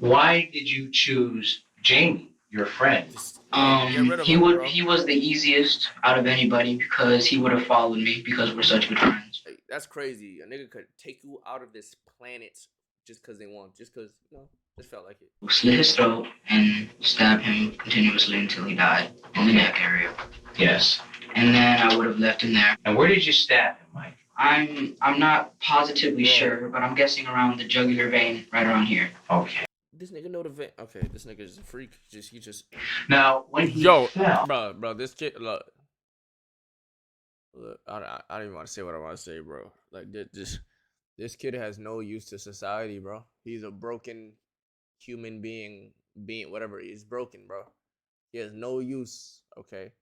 Why did you choose Jamie, your friend? He was the easiest out of anybody because he would have followed me because we're such good friends. Like, that's crazy. A nigga could take you out of this planet just because they want, just because, you know, just felt like it. Slit his throat and stab him continuously until he died in the neck area. Yes. And then I would have left him there. And where did you stab him, Mike? I'm not positively sure, but I'm guessing around the jugular vein, right around here. Okay. This nigga know the vein. Okay, this nigga is a freak. He just. Now, when he fell... Bro, this kid, look, I don't even want to say what I want to say, bro. Like, this kid has no use to society, bro. He's a broken human being, whatever. He's broken, bro. He has no use, okay?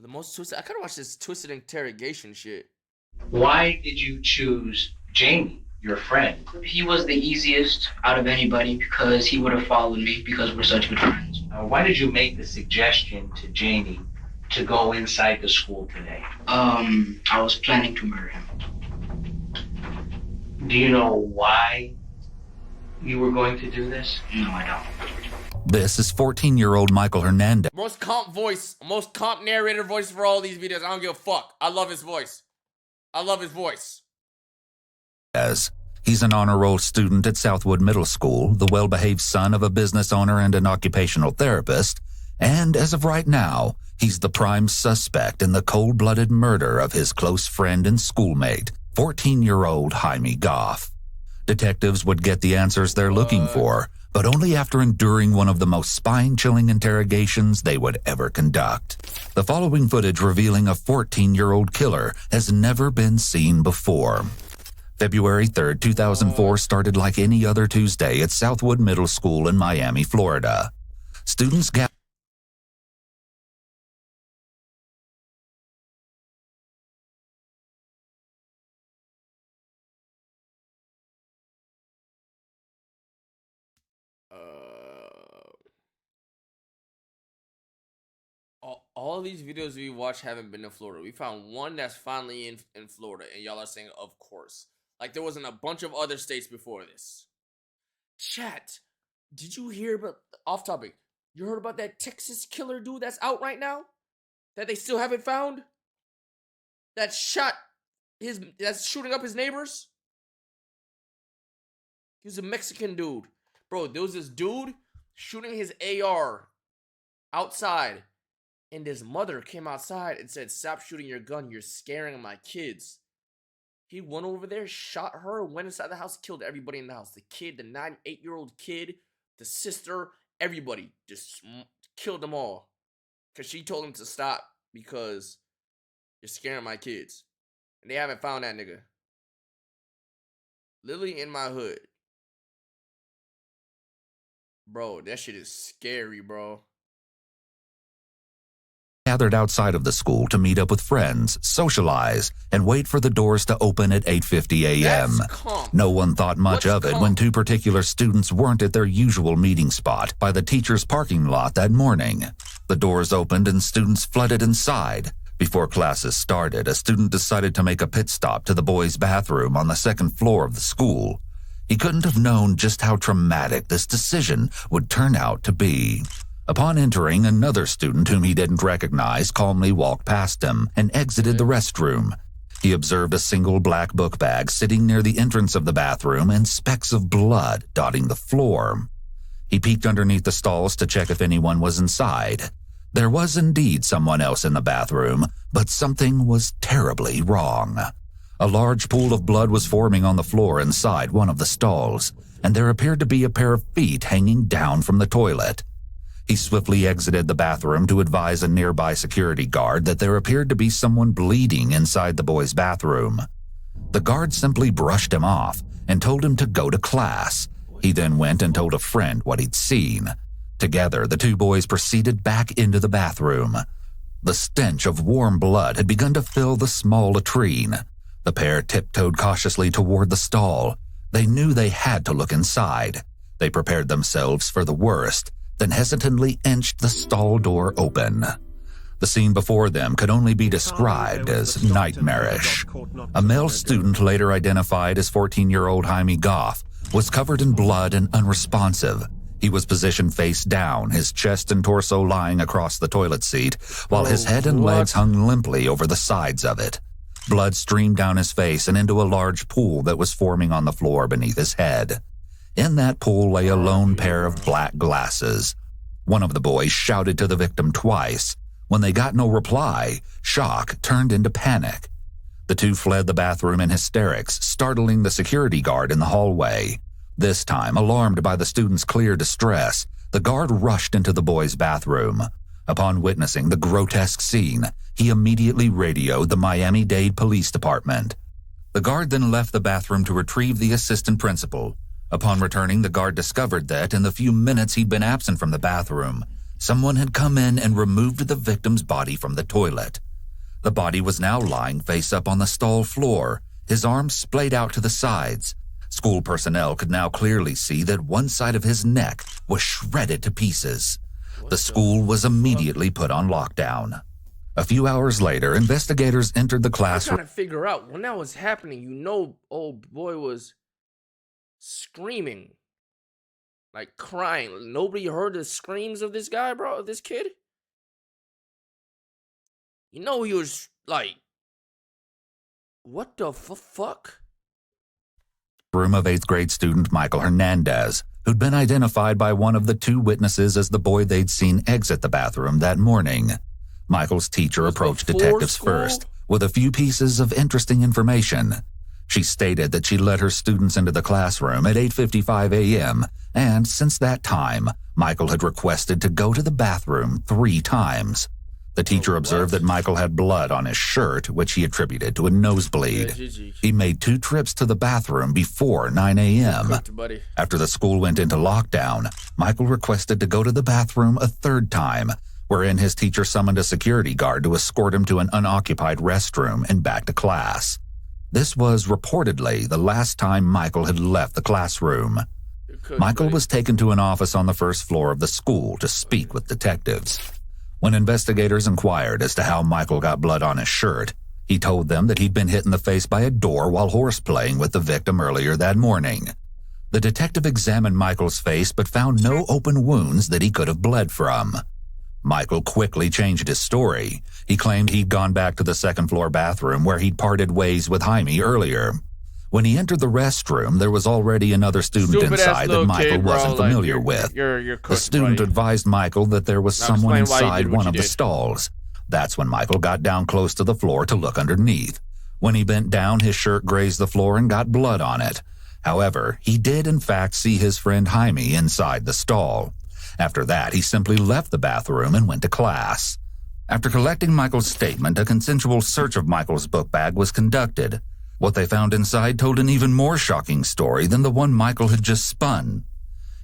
The most twisted. I gotta watch this twisted interrogation shit. Why did you choose Jamie, your friend? He was the easiest out of anybody because he would have followed me because we're such good friends. Why did you make the suggestion to Jamie to go inside the school today? I was planning to murder him. Do you know why you were going to do this? No, I don't. This is 14-year-old Michael Hernandez. Most comp narrator voice for all these videos. I don't give a fuck. I love his voice. He's an honor roll student at Southwood Middle School, the well-behaved son of a business owner and an occupational therapist, and as of right now, he's the prime suspect in the cold-blooded murder of his close friend and schoolmate, 14-year-old Jaime Goff. Detectives would get the answers they're looking for, but only after enduring one of the most spine-chilling interrogations they would ever conduct. The following footage revealing a 14-year-old killer has never been seen before. February 3rd, 2004 started like any other Tuesday at Southwood Middle School in Miami, Florida. Students gathered. All these videos we watch haven't been in Florida. We found one that's finally in Florida, and y'all are saying, of course. Like, there wasn't a bunch of other states before this. Chat, did you hear about, off topic, you heard about that Texas killer dude that's out right now? That they still haven't found? That's shooting up his neighbors? He was a Mexican dude. Bro, there was this dude shooting his AR outside. And his mother came outside and said, "Stop shooting your gun. You're scaring my kids." He went over there, shot her, went inside the house, killed everybody in the house. The kid, the 8-year-old kid, the sister, everybody. Just killed them all. Because she told him to stop because you're scaring my kids. And they haven't found that nigga. Literally in my hood. Bro, that shit is scary, bro. Gathered outside of the school to meet up with friends, socialize, and wait for the doors to open at 8:50 a.m. No one thought much of it when two particular students weren't at their usual meeting spot by the teacher's parking lot that morning. The doors opened and students flooded inside. Before classes started, a student decided to make a pit stop to the boys' bathroom on the second floor of the school. He couldn't have known just how traumatic this decision would turn out to be. Upon entering, another student whom he didn't recognize calmly walked past him and exited the restroom. He observed a single black book bag sitting near the entrance of the bathroom and specks of blood dotting the floor. He peeked underneath the stalls to check if anyone was inside. There was indeed someone else in the bathroom, but something was terribly wrong. A large pool of blood was forming on the floor inside one of the stalls, and there appeared to be a pair of feet hanging down from the toilet. He swiftly exited the bathroom to advise a nearby security guard that there appeared to be someone bleeding inside the boys' bathroom. The guard simply brushed him off and told him to go to class. He then went and told a friend what he'd seen. Together, the two boys proceeded back into the bathroom. The stench of warm blood had begun to fill the small latrine. The pair tiptoed cautiously toward the stall. They knew they had to look inside. They prepared themselves for the worst. then hesitantly inched the stall door open. The scene before them could only be described as nightmarish. A male student, later identified as 14-year-old Jaime Goff, was covered in blood and unresponsive. He was positioned face down, his chest and torso lying across the toilet seat, while his head and legs hung limply over the sides of it. Blood streamed down his face and into a large pool that was forming on the floor beneath his head. In that pool lay a lone pair of black glasses. One of the boys shouted to the victim twice. When they got no reply, shock turned into panic. The two fled the bathroom in hysterics, startling the security guard in the hallway. This time, alarmed by the student's clear distress, the guard rushed into the boys' bathroom. Upon witnessing the grotesque scene, he immediately radioed the Miami-Dade Police Department. The guard then left the bathroom to retrieve the assistant principal. Upon returning, the guard discovered that, in the few minutes he'd been absent from the bathroom, someone had come in and removed the victim's body from the toilet. The body was now lying face up on the stall floor, his arms splayed out to the sides. School personnel could now clearly see that one side of his neck was shredded to pieces. The school was immediately put on lockdown. A few hours later, investigators entered the classroom. I'm trying to figure out when that was happening. You know, old boy was screaming, like crying. Nobody heard the screams of this guy, bro, of this kid. You know, he was like, what the fuck? Room of 8th grade student Michael Hernandez, who'd been identified by one of the two witnesses as the boy they'd seen exit the bathroom that morning. Michael's teacher approached detectives first with a few pieces of interesting information. She stated that she let her students into the classroom at 8:55 a.m., and since that time, Michael had requested to go to the bathroom 3 times. The teacher observed that Michael had blood on his shirt, which he attributed to a nosebleed. He made 2 trips to the bathroom before 9 a.m. After the school went into lockdown, Michael requested to go to the bathroom a 3rd time, wherein his teacher summoned a security guard to escort him to an unoccupied restroom and back to class. This was reportedly the last time Michael had left the classroom. Michael was taken to an office on the 1st floor of the school to speak with detectives. When investigators inquired as to how Michael got blood on his shirt, he told them that he'd been hit in the face by a door while horseplaying with the victim earlier that morning. The detective examined Michael's face but found no open wounds that he could have bled from. Michael quickly changed his story. He claimed he'd gone back to the 2nd floor bathroom where he'd parted ways with Jaime earlier. When he entered the restroom, there was already another student inside that Michael wasn't familiar with. The student advised Michael that there was someone inside one of the stalls. That's when Michael got down close to the floor to look underneath. When he bent down, his shirt grazed the floor and got blood on it. However, he did in fact see his friend Jaime inside the stall. After that, he simply left the bathroom and went to class. After collecting Michael's statement, a consensual search of Michael's book bag was conducted. What they found inside told an even more shocking story than the one Michael had just spun.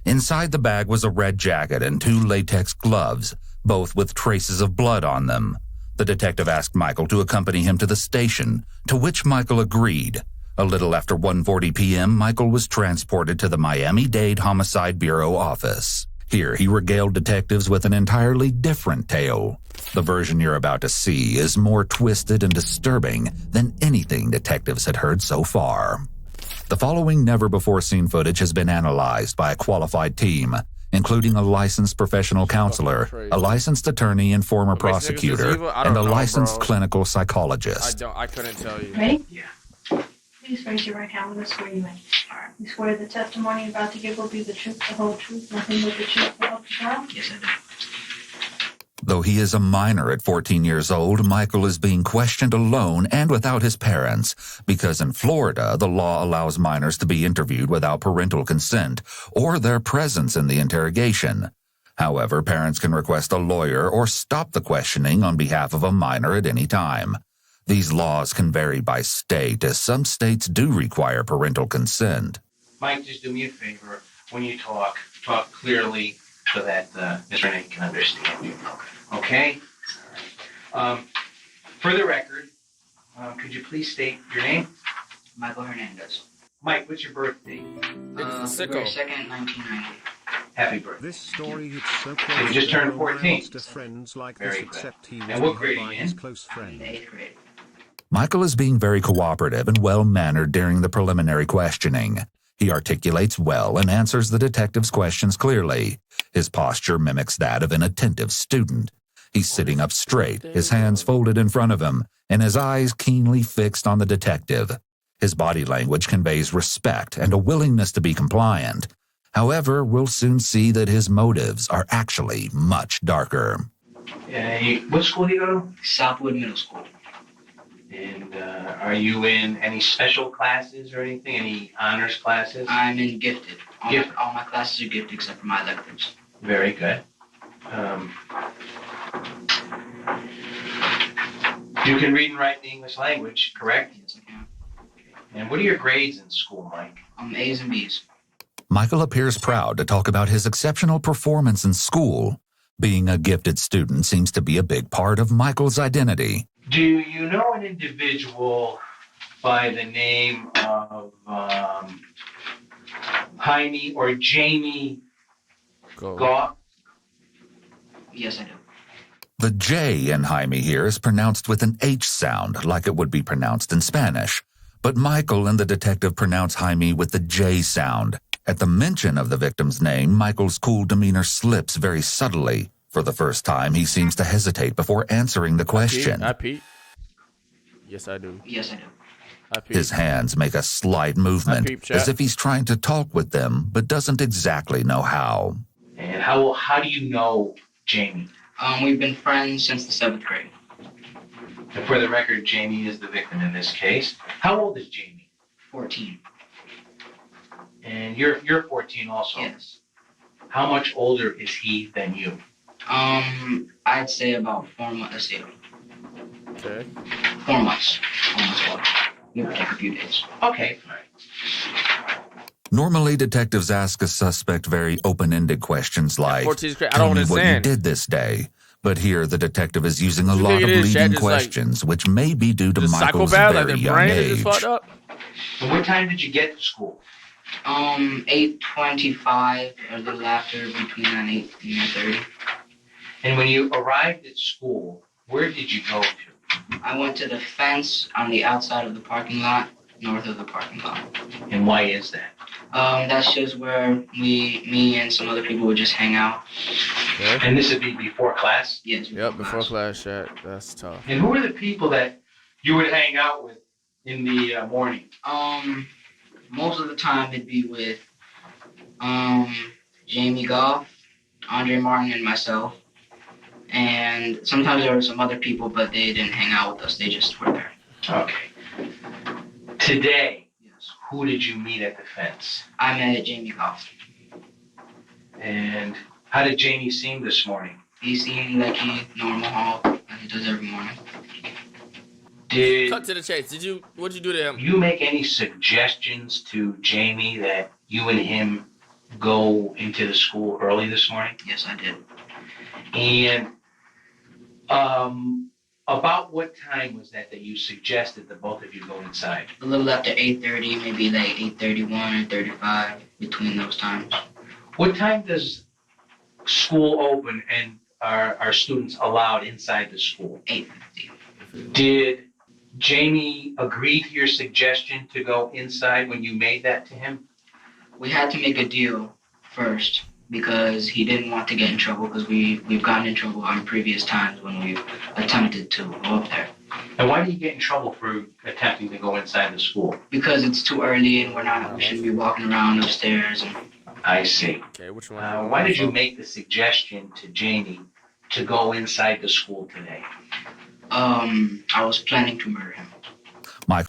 Inside the bag was a red jacket and 2 latex gloves, both with traces of blood on them. The detective asked Michael to accompany him to the station, to which Michael agreed. A little after 1:40 p.m., Michael was transported to the Miami-Dade Homicide Bureau office. Here, he regaled detectives with an entirely different tale. The version you're about to see is more twisted and disturbing than anything detectives had heard so far. The following never-before-seen footage has been analyzed by a qualified team, including a licensed professional counselor, a licensed attorney and former prosecutor, and a licensed clinical psychologist. I couldn't tell you. Ready? Yeah. Please raise your right hand when I swear you in. You swear the testimony you're about to give will be the truth, the whole truth, nothing but the truth to help you trial? Yes, I do. Though he is a minor at 14 years old, Michael is being questioned alone and without his parents, because in Florida, the law allows minors to be interviewed without parental consent or their presence in the interrogation. However, parents can request a lawyer or stop the questioning on behalf of a minor at any time. These laws can vary by state, as some states do require parental consent. Mike, just do me a favor. When you talk clearly so that Ms. Renee can understand you. Okay? All right. For the record, could you please state your name? Michael Hernandez. Mike, what's your birthday? It's February 2nd, 1990. Happy birthday. This story hits so You close just turned 14. to friends like Very this, good. except he was And what never grade are by you his in? close I'm in friend. the 8th grade. Michael is being very cooperative and well-mannered during the preliminary questioning. He articulates well and answers the detective's questions clearly. His posture mimics that of an attentive student. He's sitting up straight, his hands folded in front of him, and his eyes keenly fixed on the detective. His body language conveys respect and a willingness to be compliant. However, we'll soon see that his motives are actually much darker. What school do you go to? Southwood Middle School. And are you in any special classes or anything? Any honors classes? I'm in gifted. All my classes are gifted except for my electives. Very good. You can read and write the English language, correct? Yes, I can. And what are your grades in school, Mike? A's and B's. Michael appears proud to talk about his exceptional performance in school. Being a gifted student seems to be a big part of Michael's identity. Do you know an individual by the name of Jaime or Jamie Goff? Yes, I do. The J in Jaime here is pronounced with an H sound, like it would be pronounced in Spanish. But Michael and the detective pronounce Jaime with the J sound. At the mention of the victim's name, Michael's cool demeanor slips very subtly. For the first time, he seems to hesitate before answering the question. I Pete. Yes, I do. Yes, I do. I Pete. His hands make a slight movement, as if he's trying to talk with them, but doesn't exactly know how. And how do you know Jamie? We've been friends since the 7th grade. And for the record, Jamie is the victim in this case. How old is Jamie? 14. And you're 14 also? Yes. How much older is he than you? I'd say about 4 months. Let's see. Okay. 4 months. Almost 4. Give or take a few days. Okay. All right. Normally, detectives ask a suspect very open-ended questions like, "Tell me what you did this day." But here, the detective is using a lot of leading questions, which may be due to Michael's very young age. And what time did you get to school? 8:25, a little after, between 8 and 8:30. And when you arrived at school, where did you go to? I went to the fence on the outside of the parking lot, north of the parking lot. And why is that? That's just where me and some other people would just hang out. Okay. And this would be before class? Yes. Before class chat. That's tough. And who were the people that you would hang out with in the morning? Most of the time it'd be with Jamie Goff, Andre Martin, and myself. And sometimes there were some other people, but they didn't hang out with us. They just were there. Okay. Today, yes, who did you meet at the fence? I met Jamie Goff. And how did Jamie seem this morning? He seemed like he normal haul, like he does every morning. Cut to the chase. What'd you do to him? You make any suggestions to Jamie that you and him go into the school early this morning? Yes, I did. And about what time was that you suggested that both of you go inside? A little after 8:30, maybe like 8:31 or 35, between those times. What time does school open and are students allowed inside the school? 8:50. Did Jamie agree to your suggestion to go inside when you made that to him? We had to make a deal first because he didn't want to get in trouble because we've gotten in trouble on previous times when we've attempted to go up there. And why do you get in trouble for attempting to go inside the school? Because it's too early and we shouldn't be walking around upstairs. I see. Okay, which one? Why did you make the suggestion to Jamie to go inside the school today? I was planning to murder him. Mike.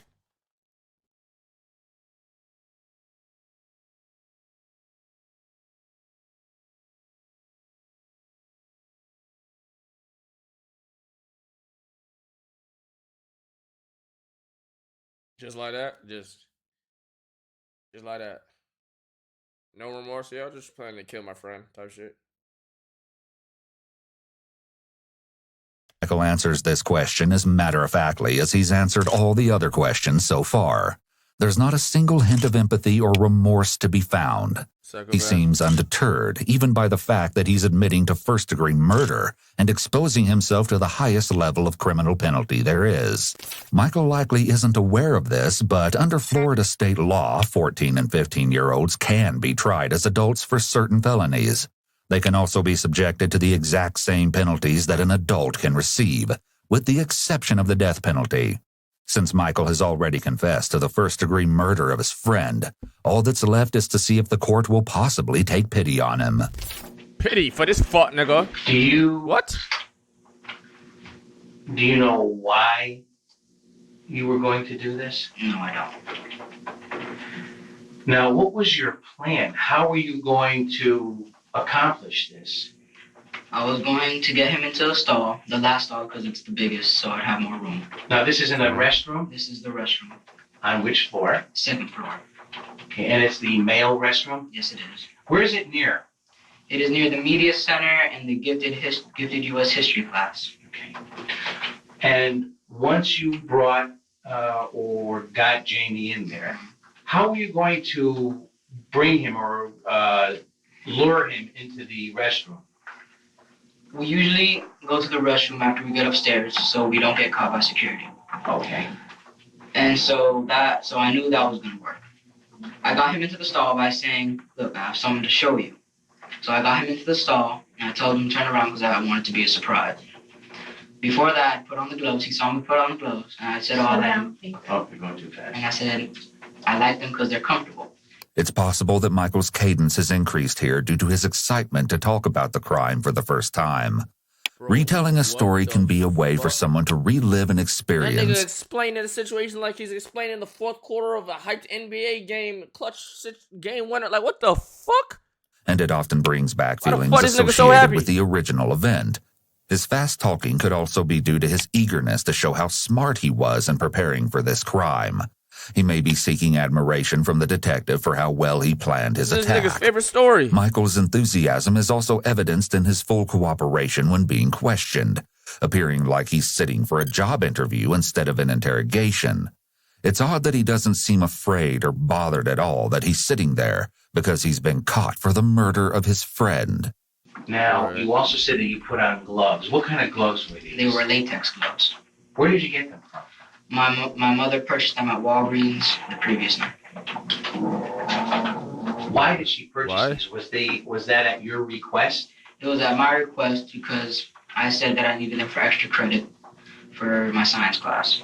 Just like that? Just like that. No remorse? Yeah, I was just planning to kill my friend type shit. Michael answers this question as matter-of-factly as he's answered all the other questions so far. There's not a single hint of empathy or remorse to be found. He seems undeterred, even by the fact that he's admitting to first-degree murder and exposing himself to the highest level of criminal penalty there is. Michael likely isn't aware of this, but under Florida state law, 14 and 15-year-olds can be tried as adults for certain felonies. They can also be subjected to the exact same penalties that an adult can receive, with the exception of the death penalty. Since Michael has already confessed to the first-degree murder of his friend, all that's left is to see if the court will possibly take pity on him. Pity for this fuck nigga. Do you... What? Do you know why you were going to do this? No, I don't. Now, what was your plan? How were you going to accomplish this? I was going to get him into a stall, the last stall, because it's the biggest, so I'd have more room. Now, this is in a restroom? This is the restroom. On which floor? Second floor. Okay, and it's the male restroom? Yes, it is. Where is it near? It is near the media center and the gifted U.S. history class. Okay. And once you brought or got Jamie in there, how are you going to bring him or lure him into the restroom? We usually go to the restroom after we get upstairs so we don't get caught by security. Okay. And so I knew that was going to work. I got him into the stall by saying, look, I have something to show you. So I got him into the stall, and I told him to turn around because I wanted it to be a surprise. Before that, I put on the gloves. He saw me put on the gloves, and I said, oh, you're going too fast. And I said, I like them because they're comfortable. It's possible that Michael's cadence has increased here due to his excitement to talk about the crime for the first time. Bro, retelling a story can be a way for someone to relive an That experience. nigga explaining the situation like he's explaining the fourth quarter of a hyped NBA game, clutch game winner. Like, what the fuck? And it often brings back Why the feelings fuck is nigga associated so happy? with the original event. His fast talking could also be due to his eagerness to show how smart he was in preparing for this crime. He may be seeking admiration from the detective for how well he planned his This is attack. nigga's favorite story. Michael's enthusiasm is also evidenced in his full cooperation when being questioned, appearing like he's sitting for a job interview instead of an interrogation. It's odd that he doesn't seem afraid or bothered at all that he's sitting there because he's been caught for the murder of his friend. Now, you also said that you put on gloves. What kind of gloves were these? They were latex gloves. Where did you get them from? My mother purchased them at Walgreens the previous night. Why did she purchase these? Was that at your request? It was at my request because I said that I needed them for extra credit for my science class.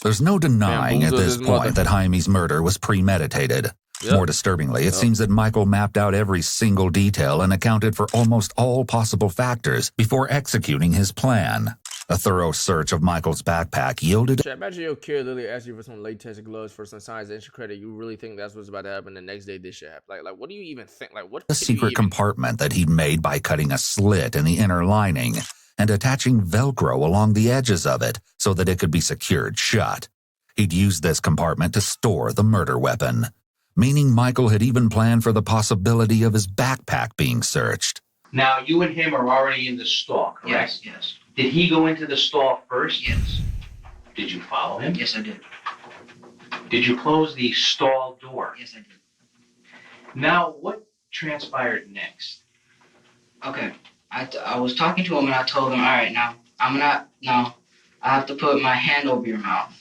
There's no denying at this point that Jaime's murder was premeditated. Yep. More disturbingly, it seems that Michael mapped out every single detail and accounted for almost all possible factors before executing his plan. A thorough search of Michael's backpack yielded... Imagine your kid literally asked you for some latex gloves for some science extra credit. You really think that's what's about to happen the next day this shit happen? Like, what do you even think? Like, what? A secret compartment that he'd made by cutting a slit in the inner lining and attaching Velcro along the edges of it so that it could be secured shut. He'd used this compartment to store the murder weapon, meaning Michael had even planned for the possibility of his backpack being searched. Now, you and him are already in the stall, correct? Yes. Did he go into the stall first? Yes. Did you follow him? Yes, I did. Did you close the stall door? Yes, I did. Now, what transpired next? Okay. I was talking to him and I told him, all right, now, I have to put my hand over your mouth.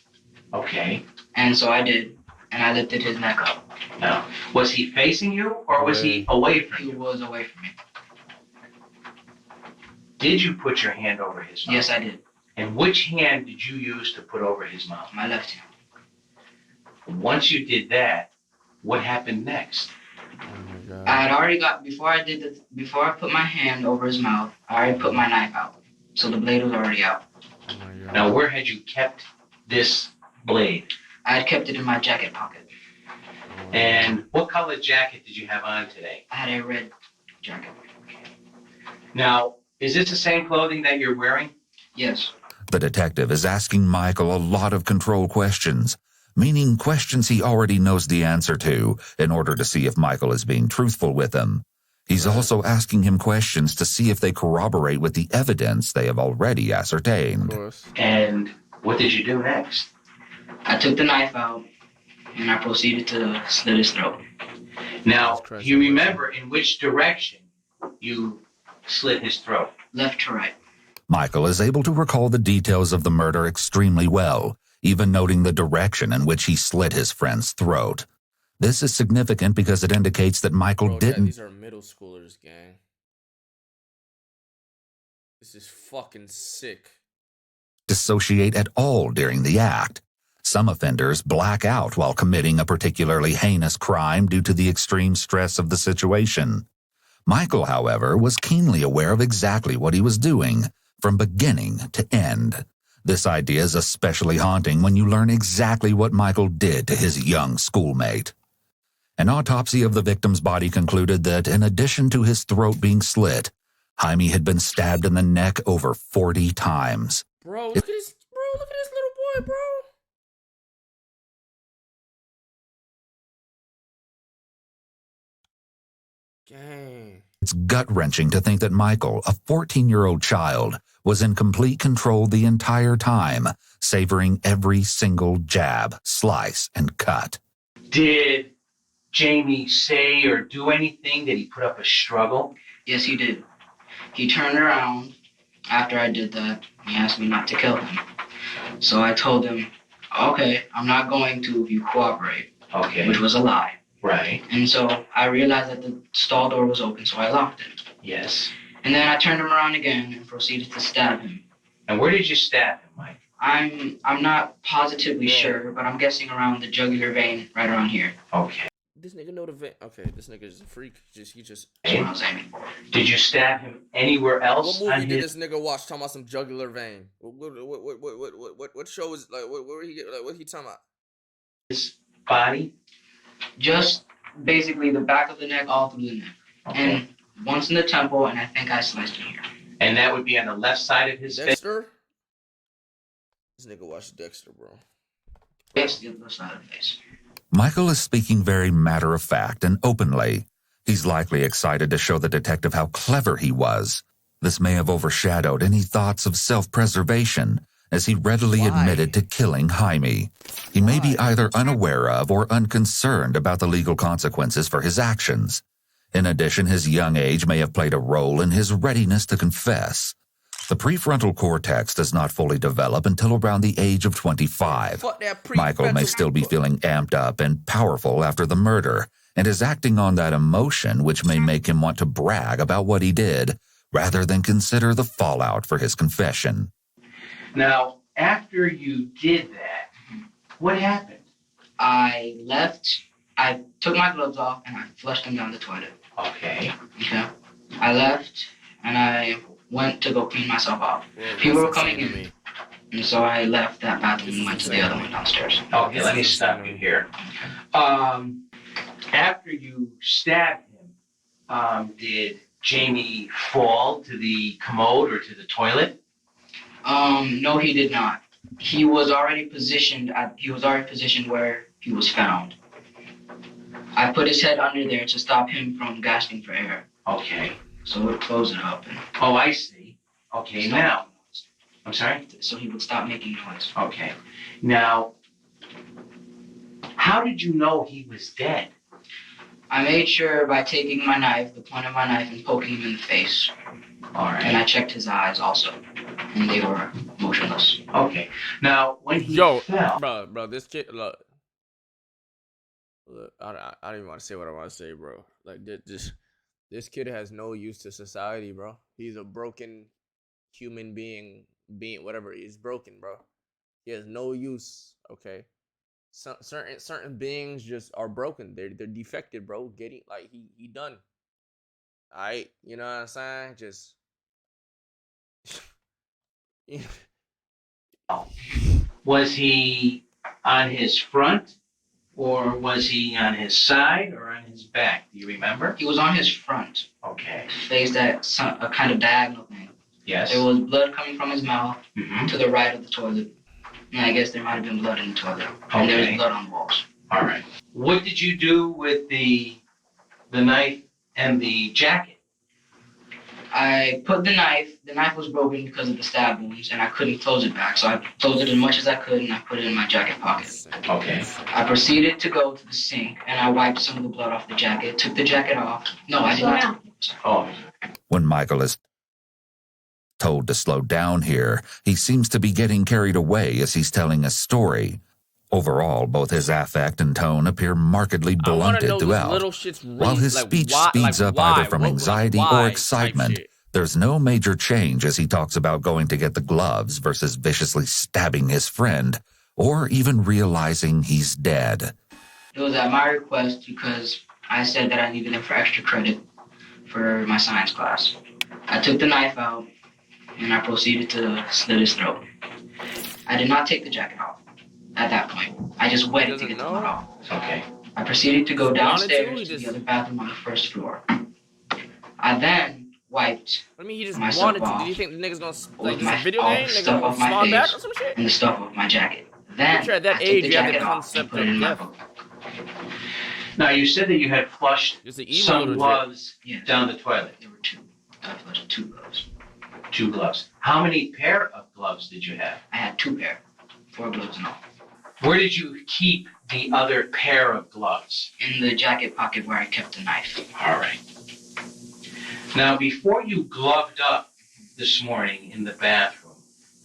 Okay. And so I did, and I lifted his neck up. Now, was he facing you or was he away from you? He was away from me. Did you put your hand over his mouth? Yes, I did. And which hand did you use to put over his mouth? My left hand. Once you did that, what happened next? Oh my God. I had already before I put my hand over his mouth, I already put my knife out. So the blade was already out. Oh my God. Now, where had you kept this blade? I had kept it in my jacket pocket. And what color jacket did you have on today? I had a red jacket. Now, is this the same clothing that you're wearing? Yes. The detective is asking Michael a lot of control questions, meaning questions he already knows the answer to in order to see if Michael is being truthful with him. He's also asking him questions to see if they corroborate with the evidence they have already ascertained. Of course. And what did you do next? I took the knife out, and I proceeded to slit his throat. Now, you remember in which direction you slit his throat? Left to right. Michael is able to recall the details of the murder extremely well, even noting the direction in which he slit his friend's throat. This is significant because it indicates that Michael didn't... These are middle schoolers, gang. This is fucking sick. ...dissociate at all during the act. Some offenders black out while committing a particularly heinous crime due to the extreme stress of the situation. Michael, however, was keenly aware of exactly what he was doing, from beginning to end. This idea is especially haunting when you learn exactly what Michael did to his young schoolmate. An autopsy of the victim's body concluded that, in addition to his throat being slit, Jaime had been stabbed in the neck over 40 times. Bro, look at this little boy, bro. Dang. It's gut-wrenching to think that Michael, a 14-year-old child, was in complete control the entire time, savoring every single jab, slice, and cut. Did Jamie say or do anything? Did he put up a struggle? Yes, he did. He turned around after I did that. He asked me not to kill him. So I told him, okay, I'm not going to if you cooperate. Okay. Which was a lie. Right. And so I realized that the stall door was open, so I locked it. Yes. And then I turned him around again and proceeded to stab him. And where did you stab him, Mike? I'm not positively sure, but I'm guessing around the jugular vein right around here. Okay. This nigga know the vein. Okay, this nigga is a freak. He just. That's what I was aiming. Did you stab him anywhere else? What movie did this nigga watch talking about some jugular vein? What show is like? What he like? What he talking about? His body. Just basically the back of the neck, all through the neck, and once in the temple, and I think I sliced him here. And that would be on the left side of his face. Dexter. This nigga watched Dexter, bro. Yes, the left side of the face. Michael is speaking very matter-of-fact and openly. He's likely excited to show the detective how clever he was. This may have overshadowed any thoughts of self-preservation, as he readily admitted to killing Jaime. He may be either unaware of or unconcerned about the legal consequences for his actions. In addition, his young age may have played a role in his readiness to confess. The prefrontal cortex does not fully develop until around the age of 25. Michael may still be feeling amped up and powerful after the murder, and is acting on that emotion which may make him want to brag about what he did, rather than consider the fallout for his confession. Now, after you did that, what happened? I left, I took my gloves off, and I flushed them down the toilet. Okay. Okay. I left, and I went to go clean myself off. People were coming in, and so I left that bathroom and went to the other one downstairs. Okay, let me stop you here. After you stabbed him, did Jamie fall to the commode or to the toilet? No, he did not. He was already positioned where he was found. I put his head under there to stop him from gasping for air. Okay. So it would close it up. Oh, I see. Okay, now. I'm sorry? So he would stop making noise. Okay. Now, how did you know he was dead? I made sure by taking my knife, the point of my knife, and poking him in the face. All right. And I checked his eyes also, and they were motionless. Okay. Now, when he fell... Bro, this kid, look, I don't even want to say what I want to say, bro. Like, this kid has no use to society, bro. He's a broken human being, whatever. He's broken, bro. He has no use, okay? Certain beings just are broken. They're defected, bro. Getting, like, he done. Alright, you know what I'm saying? Just... Was he on his front, or was he on his side, or on his back? Do you remember? He was on his front. Okay. Faced that a kind of diagonal thing. Yes. There was blood coming from his mouth to the right of the toilet. And I guess there might have been blood in the toilet. Okay. And there was blood on the walls. All right. What did you do with the knife and the jacket? I put the knife was broken because of the stab wounds, and I couldn't close it back, so I closed it as much as I could, and I put it in my jacket pocket. Okay. I proceeded to go to the sink, and I wiped some of the blood off the jacket, took the jacket off. No, I did not. Oh. When Michael is told to slow down here, he seems to be getting carried away as he's telling a story. Overall, both his affect and tone appear markedly blunted throughout. While his speech speeds up either from anxiety or excitement, there's no major change as he talks about going to get the gloves versus viciously stabbing his friend, or even realizing he's dead. It was at my request because I said that I needed them for extra credit for my science class. I took the knife out, and I proceeded to slit his throat. I did not take the jacket off at that point. I just waited to get the blood off. Okay. I proceeded to go downstairs to the other bathroom on the first floor. I then wiped he just myself wanted to. off Did you think the nigga's gonna with like video all game? the Nigga stuff gonna off my spawn back face or some shit? and the stuff off my jacket. Then Sure, at that I took age, the you have the jacket off and concept put it in my of book. Now, you said that you had flushed Just the evil some little gloves Yes. down the toilet. There were two. I flushed 2 gloves. 2 gloves. How many pair of gloves did you have? I had 2 pair. 4 gloves in all. Where did you keep the other pair of gloves? In the jacket pocket where I kept the knife. All right. Now, before you gloved up this morning in the bathroom,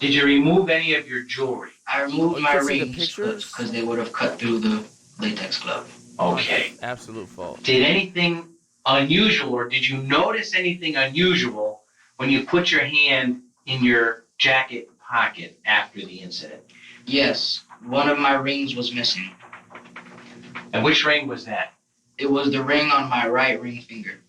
did you remove any of your jewelry? I removed my you can see the rings pictures? because they would have cut through the latex glove. Okay. Absolute fault. Did anything unusual, or did you notice anything unusual when you put your hand in your jacket pocket after the incident? Yes, one of my rings was missing. And which ring was that? It was the ring on my right ring finger.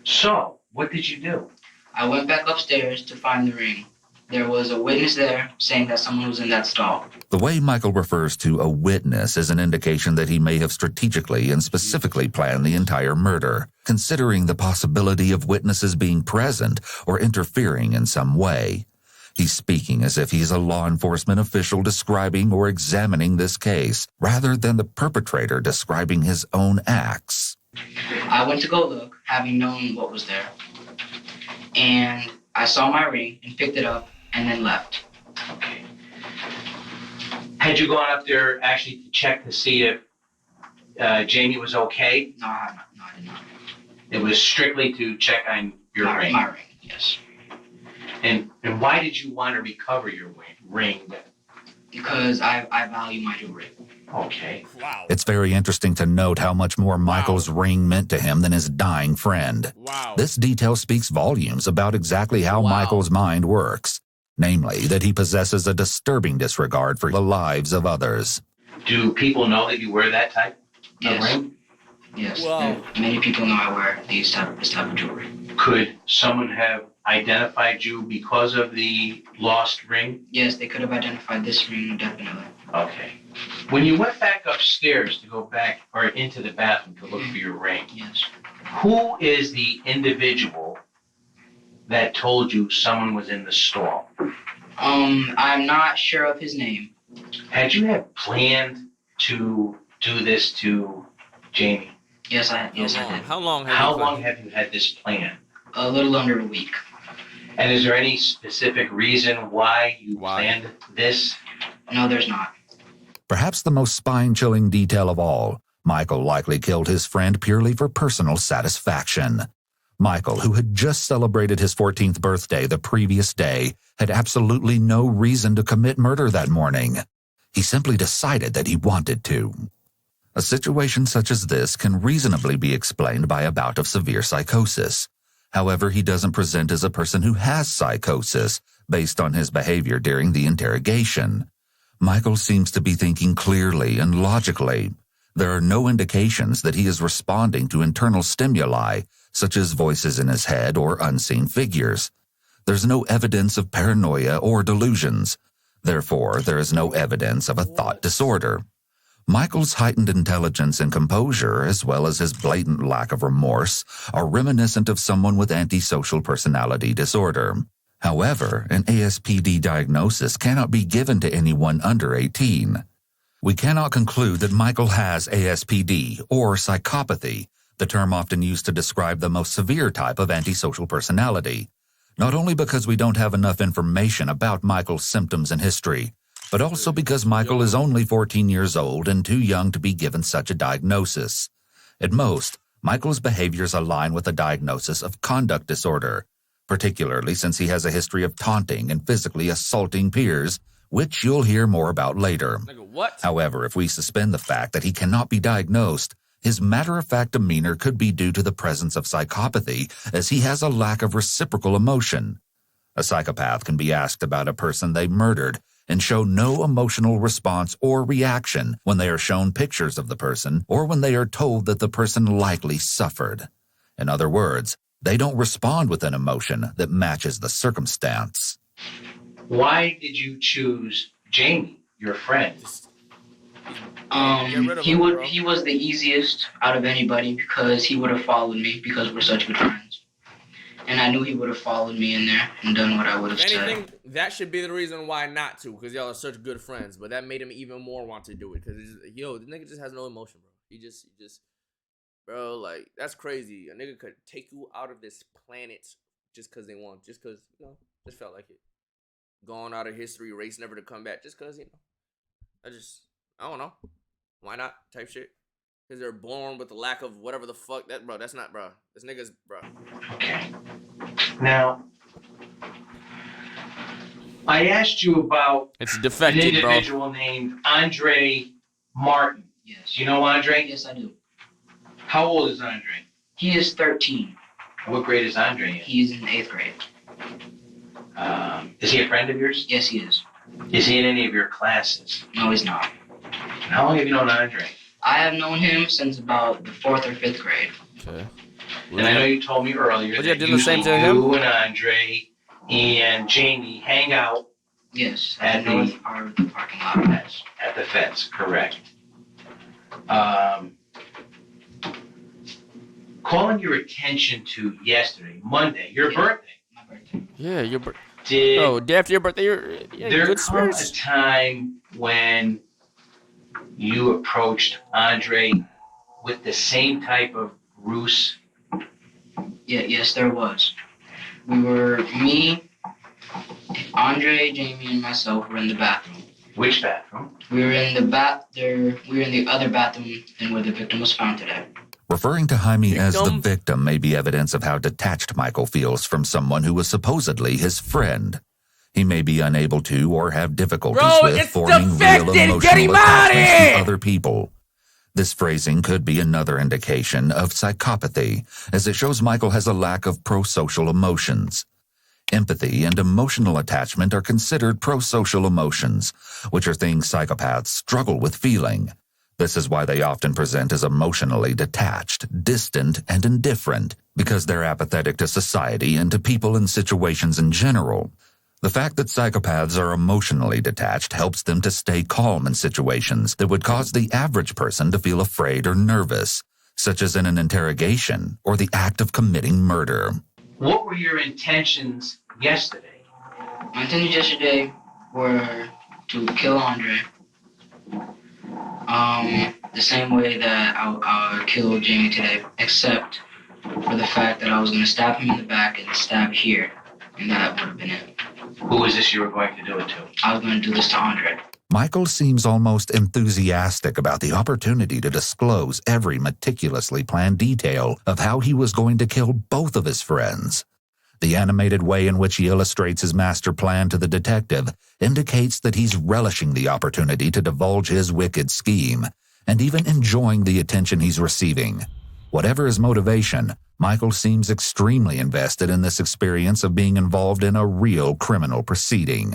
So, what did you do? I went back upstairs to find the ring. There was a witness there saying that someone was in that stall. The way Michael refers to a witness is an indication that he may have strategically and specifically planned the entire murder, considering the possibility of witnesses being present or interfering in some way. He's speaking as if he's a law enforcement official describing or examining this case, rather than the perpetrator describing his own acts. I went to go look, having known what was there. And I saw my ring and picked it up and then left. Okay. Had you gone up there actually to check to see if Jamie was okay? No, I did not. It was strictly to check on your ring. My ring, yes. And why did you want to recover your ring? Because I value my jewelry. Okay. Wow. It's very interesting to note how much more Michael's ring meant to him than his dying friend. Wow. This detail speaks volumes about exactly how Michael's mind works, namely that he possesses a disturbing disregard for the lives of others. Do people know that you wear that type of ring? Yes. Wow. Many people know I wear this type of jewelry. Could someone have identified you because of the lost ring? Yes, they could have identified this ring, definitely. Okay. When you went back upstairs to go back or into the bathroom to look for your ring, Yes. who is the individual that told you someone was in the stall? I'm not sure of his name. Had you planned to do this to Jamie? Yes, I did. How long have you had this plan? A little under a week. And is there any specific reason why you planned this? No, there's not. Perhaps the most spine-chilling detail of all, Michael likely killed his friend purely for personal satisfaction. Michael, who had just celebrated his 14th birthday the previous day, had absolutely no reason to commit murder that morning. He simply decided that he wanted to. A situation such as this can reasonably be explained by a bout of severe psychosis. However, he doesn't present as a person who has psychosis based on his behavior during the interrogation. Michael seems to be thinking clearly and logically. There are no indications that he is responding to internal stimuli, such as voices in his head or unseen figures. There's no evidence of paranoia or delusions. Therefore, there is no evidence of a thought disorder. Michael's heightened intelligence and composure, as well as his blatant lack of remorse, are reminiscent of someone with antisocial personality disorder. However, an ASPD diagnosis cannot be given to anyone under 18. We cannot conclude that Michael has ASPD or psychopathy the term often used to describe the most severe type of antisocial personality, not only because we don't have enough information about Michael's symptoms and history, but also because Michael is only 14 years old and too young to be given such a diagnosis. At most, Michael's behaviors align with a diagnosis of conduct disorder, particularly since he has a history of taunting and physically assaulting peers, which you'll hear more about later. What? However, if we suspend the fact that he cannot be diagnosed, his matter-of-fact demeanor could be due to the presence of psychopathy, as he has a lack of reciprocal emotion. A psychopath can be asked about a person they murdered and show no emotional response or reaction when they are shown pictures of the person or when they are told that the person likely suffered. In other words, they don't respond with an emotion that matches the circumstance. Why did you choose Jamie, your friend? He was the easiest out of anybody because he would have followed me because we're such good friends. And I knew he would have followed me in there and done what I would have said. That should be the reason why not to, because y'all are such good friends. But that made him even more want to do it, because the nigga just has no emotion, bro. He just, bro, like, that's crazy. A nigga could take you out of this planet just because they want, just because, just felt like it. Gone out of history, race never to come back, just because, I don't know. Why not? Type shit. Because they're born with the lack of whatever the fuck. That's not, bro. This nigga's, bro. Okay. Now, I asked you about it's defective, an individual named Andre Martin. Yes. Do you know Andre? Yes, I do. How old is Andre? He is 13. What grade is Andre in? He's in 8th grade. Is he a friend of yours? Yes, he is. Is he in any of your classes? No, he's not. How long have you known Andre? I have known him since about the 4th or 5th grade. Okay. And I know you told me earlier that usually you and Andre and Jamie hang out. Yes, at the north part of the parking lot. At the fence, correct. Calling your attention to yesterday, Monday, your birthday. My birthday. Yeah, your birthday. Oh, day after your birthday, there good come spirits. a time when you approached Andre with the same type of ruse? Yes, there was. Me, Andre, Jamie, and myself were in the bathroom. Which bathroom? We were in the other bathroom than where the victim was found today. Referring to Jaime as the victim may be evidence of how detached Michael feels from someone who was supposedly his friend. He may be unable to or have difficulties with forming real emotional attachments to other people. This phrasing could be another indication of psychopathy, as it shows Michael has a lack of prosocial emotions. Empathy and emotional attachment are considered prosocial emotions, which are things psychopaths struggle with feeling. This is why they often present as emotionally detached, distant, and indifferent, because they're apathetic to society and to people and situations in general. The fact that psychopaths are emotionally detached helps them to stay calm in situations that would cause the average person to feel afraid or nervous, such as in an interrogation or the act of committing murder. What were your intentions yesterday? My intentions yesterday were to kill Andre. The same way that I killed Jamie today, except for the fact that I was going to stab him in the back and stab here, and that would have been it. Who was this you were going to do it to? I was going to do this to Andre. Michael seems almost enthusiastic about the opportunity to disclose every meticulously planned detail of how he was going to kill both of his friends. The animated way in which he illustrates his master plan to the detective indicates that he's relishing the opportunity to divulge his wicked scheme, and even enjoying the attention he's receiving. Whatever his motivation, Michael seems extremely invested in this experience of being involved in a real criminal proceeding.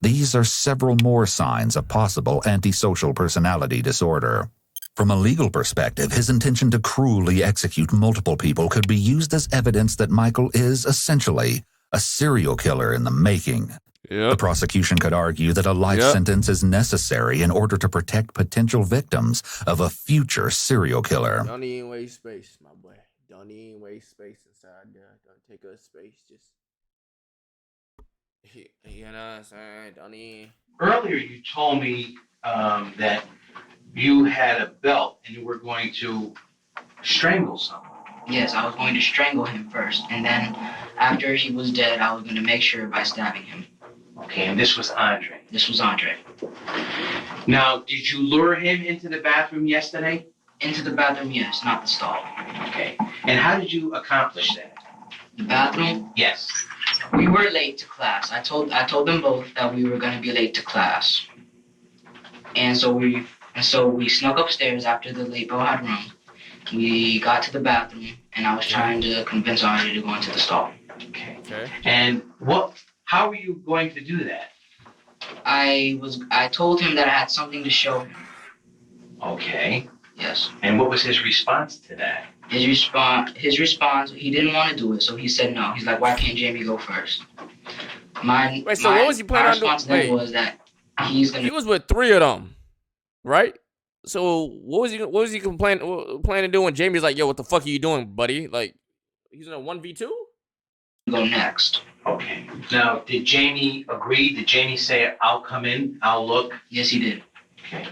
These are several more signs of possible antisocial personality disorder. From a legal perspective, his intention to cruelly execute multiple people could be used as evidence that Michael is essentially a serial killer in the making. The prosecution could argue that a life sentence is necessary in order to protect potential victims of a future serial killer. Don't even waste space, my boy. Don't even waste space inside there. Don't take up space. Just, you know what I'm saying? Don't even. Earlier you told me that you had a belt and you were going to strangle someone. Yes, I was going to strangle him first, and then after he was dead, I was going to make sure by stabbing him. Okay, and this was Andre. This was Andre. Now, did you lure him into the bathroom yesterday? Into the bathroom, yes, not the stall. Okay. And how did you accomplish that? The bathroom? Yes. We were late to class. I told them both that we were going to be late to class. And so we snuck upstairs after the late bell had rung. We got to the bathroom, and I was trying to convince Andre to go into the stall. Okay. And how were you going to do that? I told him that I had something to show him. Okay. Yes. And what was his response to that? His response, he didn't want to do it, so he said no. He's like, why can't Jamie go first? What was he planning on doing? My response then was that he was with 3 of them, right? So what was he planning to do when Jamie's like, yo, what the fuck are you doing, buddy? Like, he's in a 1v2? Go next. Okay. Now, did Jamie agree? Did Jamie say, I'll come in, I'll look? Yes, he did. Okay.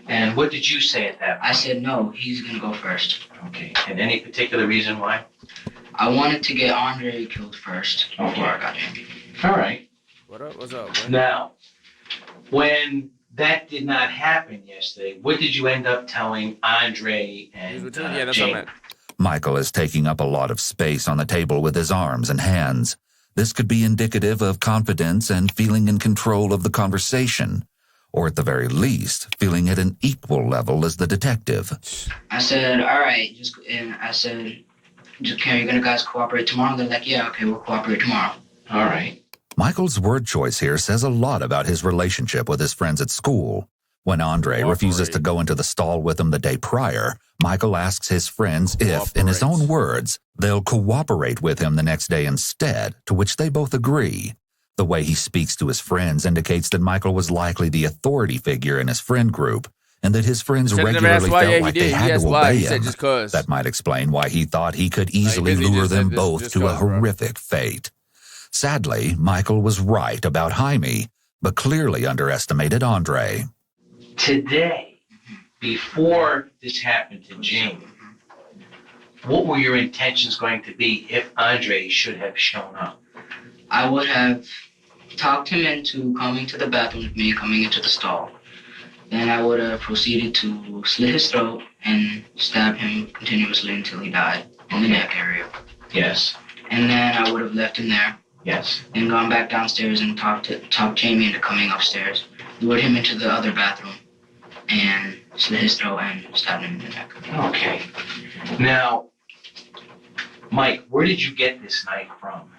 And what did you say at that point? I said no, he's going to go first. Okay. And any particular reason why? I wanted to get Andre killed first before I got Jamie. All right. What's up, man? Now, when that did not happen yesterday, what did you end up telling Andre and Jamie? Michael is taking up a lot of space on the table with his arms and hands. This could be indicative of confidence and feeling in control of the conversation, or at the very least, feeling at an equal level as the detective. I said, all right, can you guys cooperate tomorrow? They're like, yeah, okay, we'll cooperate tomorrow. All right. Michael's word choice here says a lot about his relationship with his friends at school. When Andre refuses to go into the stall with him the day prior, Michael asks his friends if, in his own words, they'll cooperate with him the next day instead, to which they both agree. The way he speaks to his friends indicates that Michael was likely the authority figure in his friend group, and that his friends regularly felt like they had to obey him. That might explain why he thought he could easily lure them both to a horrific fate. Sadly, Michael was right about Jaime, but clearly underestimated Andre. Today, before this happened to Jamie, what were your intentions going to be if Andre should have shown up? I would have talked him into coming to the bathroom with me, coming into the stall. Then I would have proceeded to slit his throat and stab him continuously until he died in the neck area. Yes. And then I would have left him there. Yes. And gone back downstairs and talked Jamie into coming upstairs, lured him into the other bathroom, and slit his throat and stabbed him in the neck. Okay. Now, Mike, where did you get this knife from?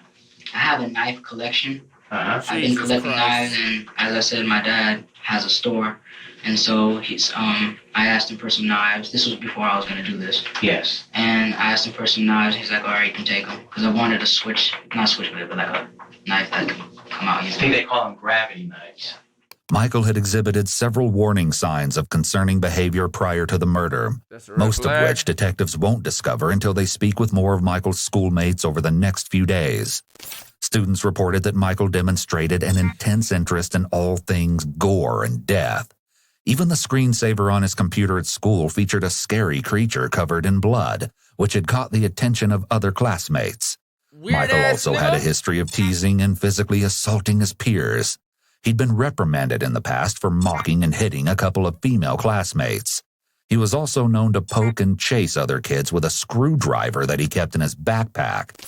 I have a knife collection. Uh-huh. I've been collecting knives, and as I said, my dad has a store, and so I asked him for some knives. This was before I was going to do this. Yes. And I asked him for some knives. He's like, all right, you can take them. Because I wanted a not switchblade, but like a knife that can come out easily. I think they call them gravity knives. Michael had exhibited several warning signs of concerning behavior prior to the murder, most of which detectives won't discover until they speak with more of Michael's schoolmates over the next few days. Students reported that Michael demonstrated an intense interest in all things gore and death. Even the screensaver on his computer at school featured a scary creature covered in blood, which had caught the attention of other classmates. Michael also had a history of teasing and physically assaulting his peers. He'd been reprimanded in the past for mocking and hitting a couple of female classmates. He was also known to poke and chase other kids with a screwdriver that he kept in his backpack.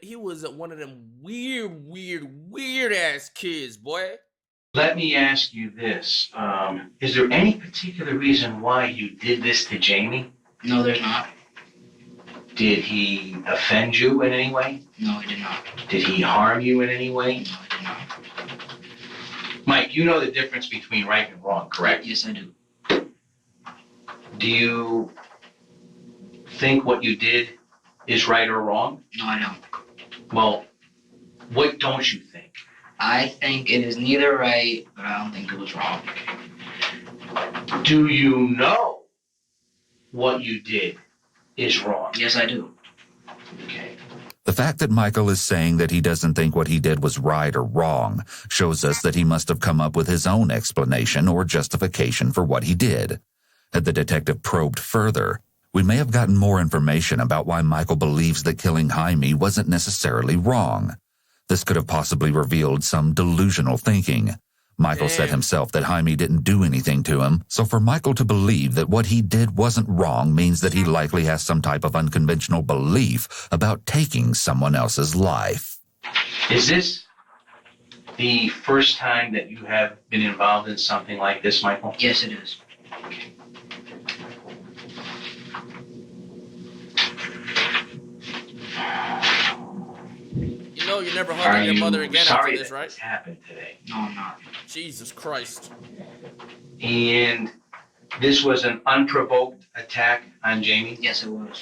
He was one of them weird ass kids, boy. Let me ask you this. Is there any particular reason why you did this to Jamie? No, there's not. Did he offend you in any way? No, he did not. Did he harm you in any way? No, he did not. Mike, you know the difference between right and wrong, correct? Yes, I do. Do you think what you did is right or wrong? No, I don't. Well, what don't you think? I think it is neither right, but I don't think it was wrong. Do you know what you did is wrong? Yes, I do. Okay. The fact that Michael is saying that he doesn't think what he did was right or wrong shows us that he must have come up with his own explanation or justification for what he did. Had the detective probed further, we may have gotten more information about why Michael believes that killing Jaime wasn't necessarily wrong. This could have possibly revealed some delusional thinking. Michael said himself that Jaime didn't do anything to him, so for Michael to believe that what he did wasn't wrong means that he likely has some type of unconventional belief about taking someone else's life. Is this the first time that you have been involved in something like this, Michael? Yes, it is. You know you're never hugging your mother again after this, right? This happened today. No, I'm not. Jesus Christ. And this was an unprovoked attack on Jamie? Yes, it was.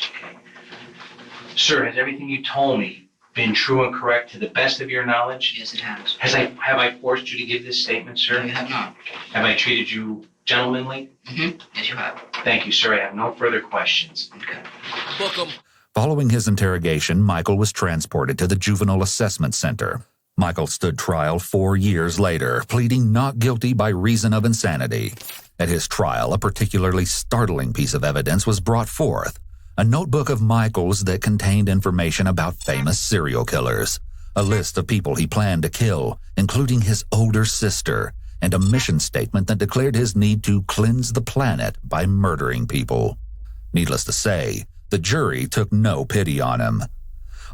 Sir, has everything you told me been true and correct to the best of your knowledge? Yes, it has. Have I forced you to give this statement, sir? No, you have not. Have I treated you gentlemanly? Mm-hmm. Yes, you have. Thank you, sir. I have no further questions. Okay. Book him. Following his interrogation, Michael was transported to the Juvenile Assessment Center. Michael stood trial 4 years later, pleading not guilty by reason of insanity. At his trial, a particularly startling piece of evidence was brought forth, a notebook of Michael's that contained information about famous serial killers, a list of people he planned to kill, including his older sister, and a mission statement that declared his need to cleanse the planet by murdering people. Needless to say, the jury took no pity on him.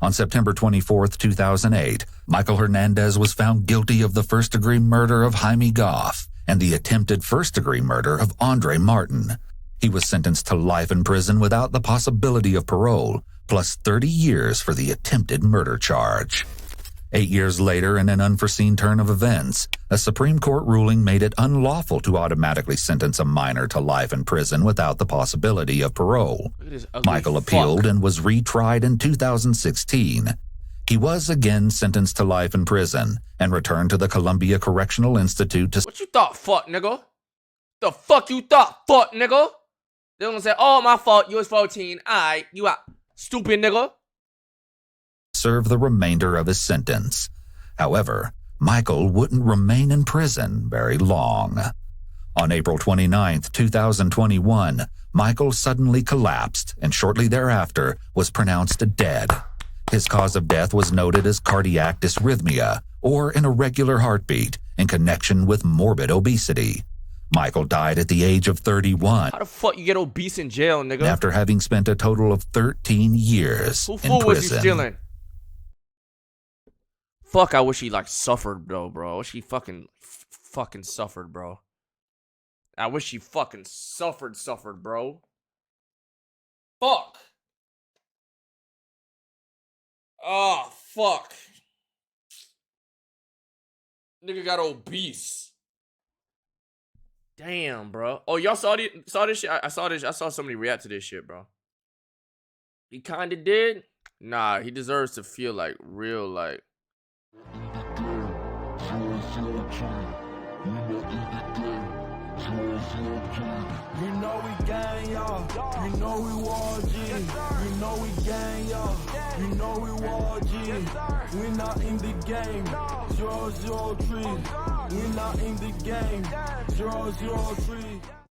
On September 24, 2008, Michael Hernandez was found guilty of the first-degree murder of Jaime Goff and the attempted first-degree murder of Andre Martin. He was sentenced to life in prison without the possibility of parole, plus 30 years for the attempted murder charge. 8 years later, in an unforeseen turn of events, a Supreme Court ruling made it unlawful to automatically sentence a minor to life in prison without the possibility of parole. Michael appealed and was retried in 2016. He was again sentenced to life in prison and returned to the Columbia Correctional Institute to... What you thought, fuck, nigga? The fuck you thought, fuck, nigga? They gonna say, oh, my fault, you was 14. Alright, you out. Stupid nigga. serve the remainder of his sentence. However, Michael wouldn't remain in prison very long. On April 29, 2021, Michael suddenly collapsed and shortly thereafter was pronounced dead. His cause of death was noted as cardiac dysrhythmia, or an irregular heartbeat, in connection with morbid obesity. Michael died at the age of 31. How the fuck you get obese in jail, nigga? After having spent a total of 13 years Who in food prison. was he stealing? Fuck, I wish he like suffered, bro. I wish he fucking suffered, bro. I wish he fucking suffered, bro. Fuck. Oh, fuck. Nigga got obese. Damn, bro. Oh, y'all saw this shit? I saw somebody react to this shit, bro. He kinda did? Nah, he deserves to feel like real, like. You know we gang, y'all. You know we war G. You know we gang, y'all. You know we war G. We not in the game. 003. We not in the game. 003.